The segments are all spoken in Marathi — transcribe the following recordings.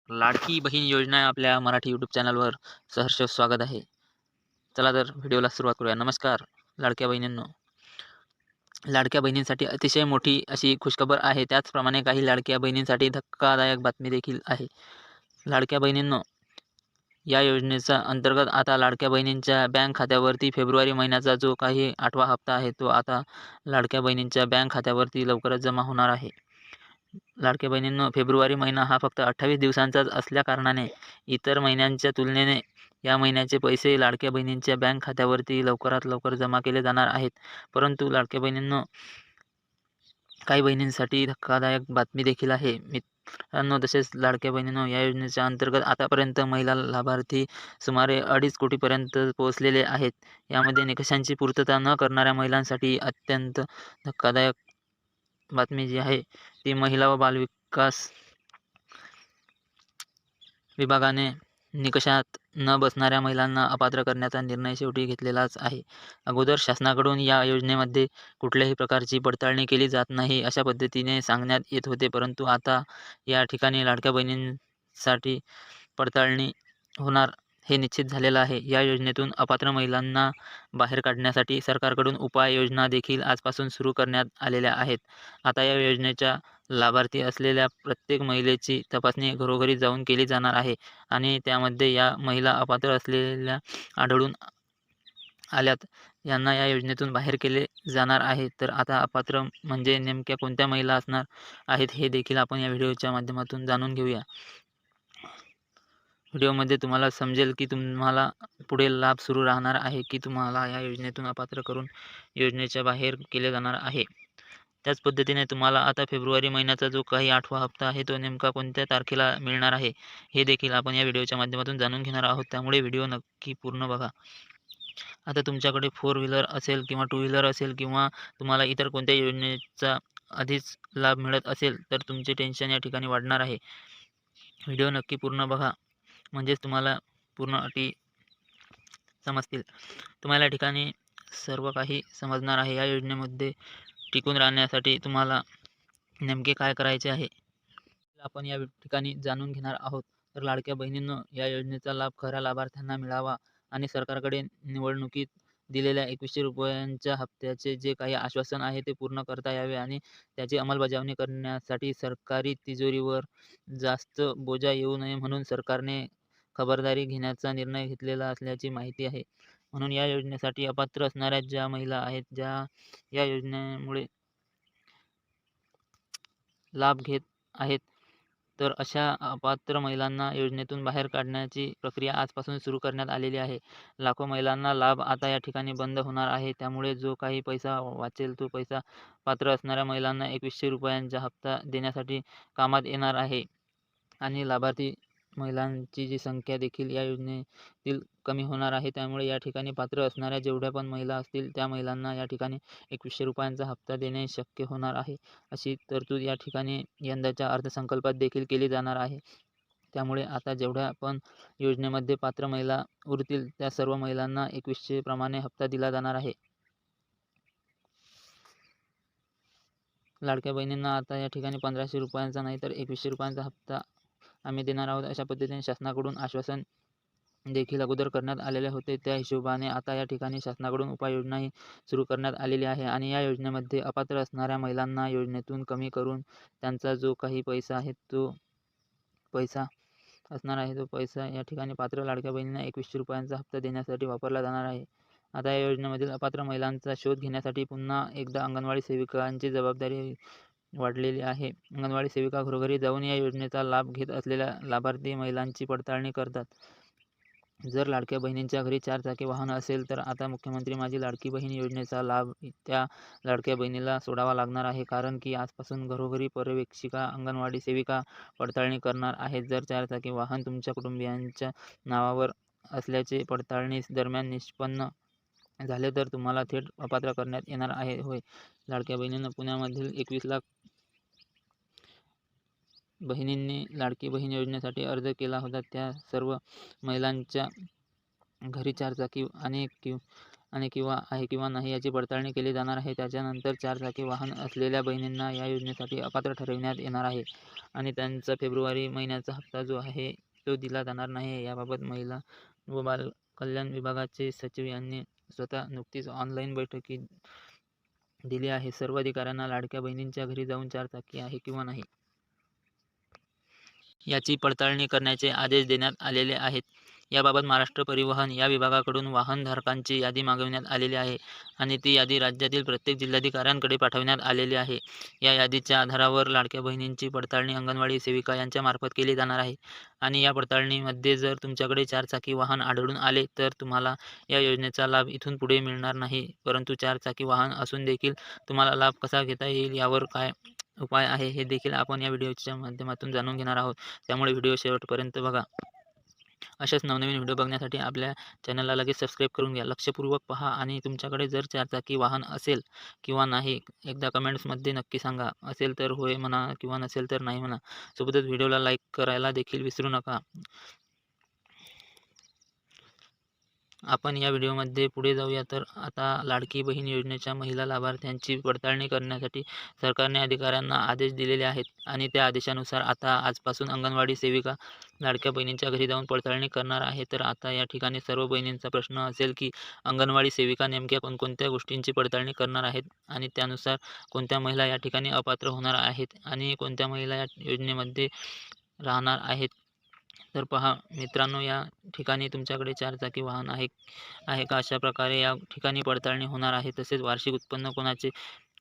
लाडकी बहीण योजना आपल्या मराठी यूट्यूब चॅनलवर सहर्ष स्वागत आहे. चला तर व्हिडिओला सुरुवात करूया. नमस्कार लाडक्या बहिणींनो. लाडक्या बहिणींसाठी अतिशय मोठी अशी खुशखबर आहे. त्याचप्रमाणे काही लाडक्या बहिणींसाठी धक्कादायक बातमी देखील आहे. लाडक्या बहिणींनो, या योजनेचा अंतर्गत आता लाडक्या बहिणींच्या बँक खात्यावरती फेब्रुवारी महिन्याचा जो काही 8वा हप्ता आहे, तो आता लाडक्या बहिणींच्या बँक खात्यावरती लवकरच जमा होणार आहे. लाडक्या बहिणींनो, फेब्रुवारी महिना हा फक्त 28 दिवसांचाच असल्याकारणाने इतर महिन्यांच्या तुलनेने या महिन्याचे पैसे लाडक्या बहिणींच्या बँक खात्यावरती लवकरात लवकर जमा केले जाणार आहेत. परंतु लाडक्या बहिणींनो, काही बहिणींसाठी धक्कादायक बातमी देखील आहे. मित्रांनो, तसेच लाडक्या बहिणींनो, या योजनेच्या अंतर्गत आतापर्यंत महिला लाभार्थी सुमारे 2.5 कोटीपर्यंत पोहोचलेले आहेत. यामध्ये निकषांची पूर्तता न करणाऱ्या महिलांसाठी अत्यंत धक्कादायक बातमी जी आहे ती महिला व बालविकास विभागाने निकषात न बसणाऱ्या महिलांना अपात्र करण्याचा निर्णय शेवटी घेतलेलाच आहे. अगोदर शासनाकडून या योजनेमध्ये कुठल्याही प्रकारची पडताळणी केली जात नाही अशा पद्धतीने सांगण्यात येत होते. परंतु आता या ठिकाणी लाडक्या बहिणींसाठी पडताळणी होणार हे निश्चित झालेलं आहे. या योजनेतून अपात्र महिलांना बाहेर काढण्यासाठी सरकारकडून उपाययोजना देखील आजपासून सुरू करण्यात आलेल्या आहेत. आता या योजनेच्या लाभार्थी असलेल्या प्रत्येक महिलेची तपासणी घरोघरी जाऊन केली जाणार आहे आणि त्यामध्ये या महिला अपात्र असलेल्या आढळून आल्यात यांना या योजनेतून बाहेर केले जाणार आहे. तर आता अपात्र म्हणजे नेमक्या कोणत्या महिला असणार आहेत हे देखील आपण या व्हिडिओच्या माध्यमातून जाणून घेऊया. व्हिडिओमध्ये तुम्हाला समजेल की तुम्हाला पुढे लाभ सुरू राहणार आहे की तुम्हाला या योजनेतून अपात्र करून योजनेच्या बाहेर केले जाणार आहे. त्याच पद्धतीने तुम्हाला आता फेब्रुवारी महिन्याचा जो काही 8वा हप्ता आहे तो नेमका कोणत्या तारखेला मिळणार आहे हे देखील आपण या व्हिडिओच्या माध्यमातून जाणून घेणार आहोत. त्यामुळे व्हिडिओ नक्की पूर्ण बघा. आता तुमच्याकडे 4 व्हीलर असेल किंवा 2 व्हीलर असेल किंवा तुम्हाला इतर कोणत्याही योजनेचा आधीच लाभ मिळत असेल तर तुमचे टेन्शन या ठिकाणी वाढणार आहे. व्हिडिओ नक्की पूर्ण बघा, म्हणजेच तुम्हाला पूर्ण अटी समजतील. तुम्हाला या ठिकाणी सर्व काही समजणार आहे. या योजनेमध्ये टिकून राहण्यासाठी तुम्हाला नेमके काय करायचे आहे आपण या ठिकाणी जाणून घेणार आहोत. तर लाडक्या बहिणींनो, या योजनेचा लाभ खऱ्या लाभार्थ्यांना मिळावा आणि सरकारकडे निवडणुकीत दिलेल्या 2100 रुपयांच्या हप्त्याचे जे काही आश्वासन आहे ते पूर्ण करता यावे आणि त्याची अंमलबजावणी करण्यासाठी सरकारी तिजोरीवर जास्त बोजा येऊ नये म्हणून सरकारने खबरदारी घेण्याचा निर्णय घेतलेला असल्याची माहिती आहे. म्हणून या योजनेसाठी अपात्र असणाऱ्या ज्या महिला आहेत, ज्या या योजनेमुळे लाभ घेत आहेत, तर अशा अपात्र महिलांना योजनेतून बाहेर काढण्याची प्रक्रिया आजपासून सुरू करण्यात आलेली आहे. लाखो महिलांना लाभ आता या ठिकाणी बंद होणार आहे. त्यामुळे जो काही पैसा वाचेल तो पैसा पात्र असणाऱ्या महिलांना 2100 रुपयांचा हप्ता देण्यासाठी कामात येणार आहे आणि लाभार्थी महिलांची जी संख्या देखील या योजनेतील कमी होणार आहे. त्यामुळे या ठिकाणी पात्र असणाऱ्या जेवढ्या पण महिला असतील त्या महिलांना या ठिकाणी 2100 रुपयांचा हप्ता देणे शक्य होणार आहे. अशी तरतूद या ठिकाणी यंदाच्या अर्थसंकल्पात देखील केली जाणार आहे. त्यामुळे आता जेवढ्या पण योजनेमध्ये पात्र महिला उरतील त्या सर्व महिलांना 2100 प्रमाणे हप्ता दिला जाणार आहे. लाडक्या बहिणींना आता या ठिकाणी 1500 रुपयांचा नाही तर 2100 रुपयांचा हप्ता आम्ही देणार आहोत अशा पद्धतीने शासनाकडून आश्वासन देखील अगोदर करण्यात आलेले होते. त्या हिशोबाने आता या ठिकाणी शासनाकडून उपाययोजनाही सुरू करण्यात आलेली आहे आणि या योजनेमध्ये अपात्र असणाऱ्या महिलांना योजनेतून कमी करून त्यांचा जो काही पैसा आहे तो पैसा असणार आहे तो पैसा या ठिकाणी पात्र लाडक्या बहिणींना 2100 रुपयांचा हप्ता देण्यासाठी वापरला जाणार आहे. आता या योजनेमधील अपात्र महिलांचा शोध घेण्यासाठी पुन्हा एकदा अंगणवाडी सेविकांची जबाबदारी वाढलेली आहे. अंगणवाडी सेविका घरोघरी जाऊन या योजनेचा लाभ घेत असलेल्या लाभार्थी महिलांची पडताळणी करतात. जर लाडक्या बहिणींच्या घरी 4 चाकी वाहन असेल तर आता मुख्यमंत्री माझी लाडकी बहीण योजनेचा लाभ त्या लाडक्या बहिणीला सोडावा लागणार आहे. कारण की आजपासून घरोघरी पर्यवेक्षिका, अंगणवाडी सेविका पडताळणी करणार आहेत. जर 4 चाकी वाहन तुमच्या कुटुंबियांच्या नावावर असल्याचे पडताळणी दरम्यान निष्पन्न झाले तर तुम्हाला थेट अपात्र करण्यात येणार आहे. होय, लाडक्या बहिणींना पुण्यामधील 21 लाख बहिणींनी लाडकी बहीण योजनेसाठी अर्ज केला होता. त्या सर्व महिलांच्या घरी 4 चाकी आणि किंवा नाही याची पडताळणी केली जाणार आहे. त्याच्यानंतर 4 चाकी वाहन असलेल्या बहिणींना या योजनेसाठी अपात्र ठरविण्यात येणार आहे आणि त्यांचा फेब्रुवारी महिन्याचा हप्ता जो आहे तो दिला जाणार नाही. याबाबत महिला व बाल कल्याण विभागाचे सचिव यांनी स्वतः नुकतीच ऑनलाईन बैठकीत दिली आहे. सर्व अधिकाऱ्यांना लाडक्या बहिणींच्या घरी जाऊन 4 चाकी आहे किंवा नाही याची पडताळणी करण्याचे आदेश देण्यात आलेले आहेत. याबाबत महाराष्ट्र परिवहन या विभागाकडून वाहनधारकांची यादी मागविण्यात आलेली आहे आणि ती यादी राज्यातील प्रत्येक जिल्हाधिकाऱ्यांकडे पाठवण्यात आलेली आहे. या यादीच्या आधारावर लाडक्या बहिणींची पडताळणी अंगणवाडी सेविका यांच्या मार्फत केली जाणार आहे आणि या पडताळणीमध्ये जर तुमच्याकडे 4 चाकी वाहन आढळून आले तर तुम्हाला या योजनेचा लाभ इथून पुढे मिळणार नाही. परंतु 4 चाकी वाहन असून देखील तुम्हाला लाभ कसा घेता येईल यावर काय उपाय आहे हे देखील आपण या व्हिडिओच्या माध्यमातून जाणून घेणार आहोत. त्यामुळे व्हिडिओ शेवटपर्यंत बघा. अशाच नवनवीन व्हिडिओ बघण्यासाठी आपल्या चॅनलला लगेच सबस्क्राईब करून घ्या. लक्षपूर्वक पहा आणि तुमच्याकडे जर 4 चाकी वाहन असेल किंवा नाही एकदा कमेंट्समध्ये नक्की सांगा. असेल तर होय म्हणा किंवा नसेल तर नाही म्हणा. सोबतच व्हिडिओला लाईक करायला देखील विसरू नका. आपण या व्हिडिओमध्ये पुढे जाऊया. तर आता लाडकी बहीण योजनेच्या महिला लाभार्थ्यांची पडताळणी करण्यासाठी सरकारने अधिकाऱ्यांना आदेश दिलेले आहेत आणि त्या आदेशानुसार आता आजपासून अंगणवाडी सेविका लाडक्या बहिणींच्या घरी जाऊन पडताळणी करणार आहे. तर आता या ठिकाणी सर्व बहिणींचा प्रश्न असेल की अंगणवाडी सेविका नेमक्या कोणकोणत्या गोष्टींची पडताळणी करणार आहेत आणि त्यानुसार कोणत्या महिला या ठिकाणी अपात्र होणार आहेत आणि कोणत्या महिला या योजनेमध्ये राहणार आहेत. तर पहा मित्रांनो, या ठिकाणी तुमच्याकडे 4 चाकी वाहन आहे का अशा प्रकारे या ठिकाणी पडताळणी होणार आहे. तसेच वार्षिक उत्पन्न कोणाचे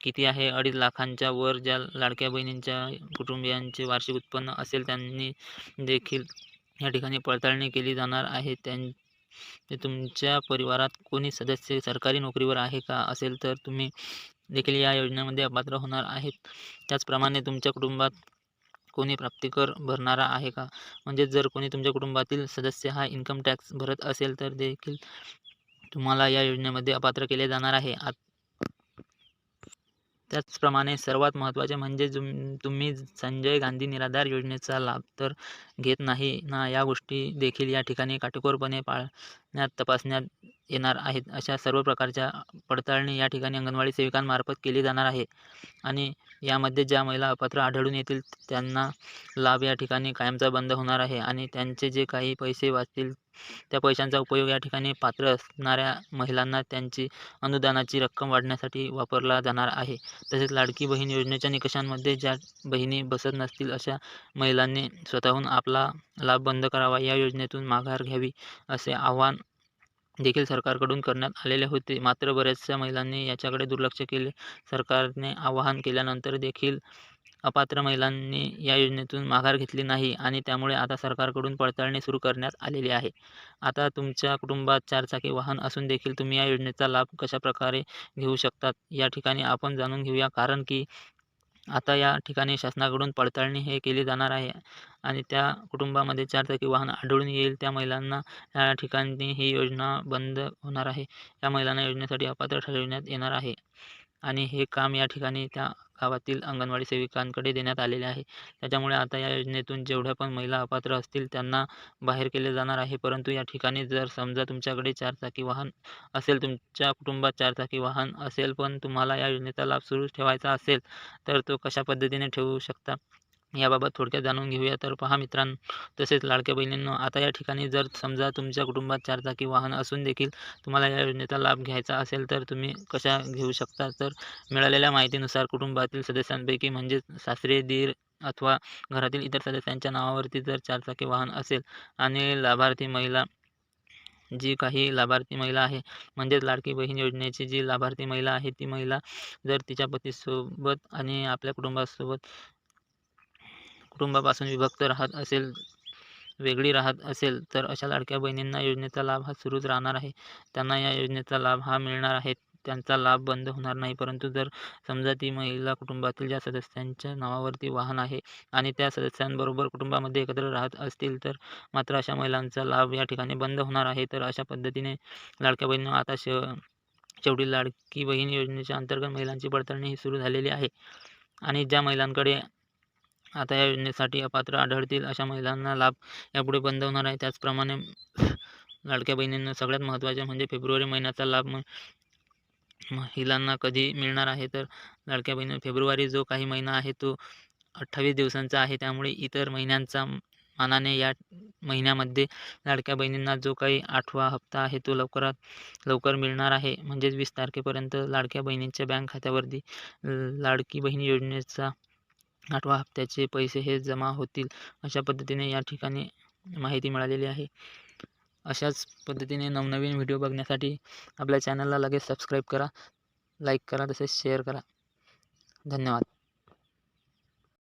किती आहे 2.5 लाखांच्या वर ज्या लाडक्या बहिणींच्या कुटुंबियांचे वार्षिक उत्पन्न असेल त्यांनी देखील या ठिकाणी पडताळणी केली जाणार आहे. तुमच्या परिवारात कोणी सदस्य सरकारी नोकरीवर आहे का असेल तर तुम्ही देखील या योजनेमध्ये अपात्र होणार आहेत. त्याचप्रमाणे तुमच्या कुटुंबात कोणी प्राप्तिकर भरणारा आहे का, म्हणजे जर कोणी तुमच्या कुटुंबातील सदस्य हा इन्कम टॅक्स भरत असेल तर देखील तुम्हाला या योजनेमध्ये अपात्र केले जाणार आहे. त्याचप्रमाणे सर्वात महत्त्वाचे म्हणजे तुम्ही संजय गांधी निराधार योजनेचा लाभ तर घेत नाही ना, या गोष्टी देखील या ठिकाणी काटेकोरपणे तपासण्यात येणार आहेत. अशा सर्व प्रकारच्या पडताळणी या ठिकाणी अंगणवाडी सेविकांमार्फत केली जाणार आहे आणि यामध्ये ज्या महिला अपात्र आढळून येतील त्यांना लाभ या ठिकाणी कायमचा बंद होणार आहे आणि त्यांचे जे काही पैसे वाचतील त्या पैशांचा उपयोग या ठिकाणी पात्र असणाऱ्या महिलांना त्यांची अनुदानाची रक्कम वाढवण्यासाठी वापरला जाणार आहे. तसेच लाडकी बहीण योजनेच्या निकषांमध्ये ज्या बहिणी बसत नसतील अशा महिलांनी स्वतःहून आपला लाभ बंद करावा, या योजनेतून माघार घ्यावी असे आवाहन देखील सरकारकडून करण्यात आलेले होते. मात्र बऱ्याचशा महिलांनी याच्याकडे दुर्लक्ष केले. सरकारने आवाहन केल्यानंतर देखील अपात्र महिलांनी या योजनेतून माघार घेतली नाही आणि त्यामुळे आता सरकारकडून पडताळणी सुरू करण्यात आलेली आहे. आता तुमच्या कुटुंबात 4 चाकी वाहन असून देखील तुम्ही या योजनेचा लाभ कशाप्रकारे घेऊ शकतात या ठिकाणी आपण जाणून घेऊया. कारण की आता या ठिकाणी शासनाकडून पडताळणी हे केली जाणार आहे आणि त्या कुटुंबामध्ये 4 चाकी वाहन आढळून येईल त्या महिलांना या ठिकाणी ही योजना बंद होणार आहे. या महिलांना योजनेसाठी अपात्र ठरविण्यात येणार आहे आणि हे काम या ठिकाणी त्या गावातील अंगणवाडी सेविकांकडे देण्यात आलेले आहे. त्याच्यामुळे आता या योजनेतून जेवढ्या पण महिला अपात्र असतील त्यांना बाहेर केले जाणार आहे. परंतु या ठिकाणी जर समजा तुमच्याकडे 4 चाकी वाहन असेल, तुमच्या कुटुंबात 4 चाकी वाहन असेल पण तुम्हाला या योजनेचा लाभ सुरू ठेवायचा असेल तर तो कशा पद्धतीने ठेवू शकता याबाबत थोडक्यात जाणून घेऊया. तर पहा मित्रांनो, तसेच लाडक्या बहिणींनो, आता या ठिकाणी जर समजा तुमच्या कुटुंबात 4 चाकी वाहन असून देखील तुम्हाला या योजनेचा लाभ घ्यायचा असेल तर तुम्ही कशा घेऊ शकता. तर मिळालेल्या माहितीनुसार कुटुंबातील सदस्यांपैकी म्हणजेच सासरे, दीर अथवा घरातील इतर सदस्यांच्या नावावरती जर 4 चाकी वाहन असेल आणि लाभार्थी महिला जी काही लाभार्थी महिला आहे म्हणजेच लाडकी बहीण योजनेची जी लाभार्थी महिला आहे ती महिला जर तिच्या पतीसोबत आणि आपल्या कुटुंबापासून विभक्त राहत असेल, वेगळी राहत असेल तर अशा लाडक्या बहिणींना योजनेचा लाभ हा सुरूच राहणार आहे. त्यांना या योजनेचा लाभ हा मिळणार आहे. त्यांचा लाभ बंद होणार नाही. परंतु जर समजा ती महिला कुटुंबातील ज्या सदस्यांच्या नावावरती वाहन आहे आणि त्या सदस्यांबरोबर कुटुंबामध्ये एकत्र राहत असतील तर मात्र अशा महिलांचा लाभ या ठिकाणी बंद होणार आहे. तर अशा पद्धतीने लाडक्या बहिणींना आता शेवटी लाडकी बहीण योजनेच्या अंतर्गत महिलांची पडताळणी ही सुरू झालेली आहे आणि ज्या महिलांकडे आता या योजनेसाठी अपात्र आढळतील अशा महिलांना लाभ यापुढे बंद होणार आहे. त्याचप्रमाणे लाडक्या बहिणींना सगळ्यात महत्त्वाचे म्हणजे फेब्रुवारी महिन्याचा लाभ महिलांना कधी मिळणार आहे, तर लाडक्या बहिणी फेब्रुवारी जो काही महिना आहे तो 28 दिवसांचा आहे. त्यामुळे इतर महिन्यांचा मानाने या महिन्यामध्ये लाडक्या बहिणींना जो काही 8वा हप्ता आहे तो लवकरात लवकर मिळणार आहे. म्हणजेच 20 तारखेपर्यंत लाडक्या बहिणींच्या बँक खात्यावरती लाडकी बहीण योजनेचा 8व्या हप्त्याचे पैसे हे जमा होतील. अशा पद्धतीने या ठिकाणी माहिती मिळालेली आहे. अशाच पद्धतीने नवनवीन व्हिडिओ बघण्यासाठी आपल्या चॅनलला लगेच सबस्क्राईब करा, लाईक करा, तसेच शेअर करा. धन्यवाद.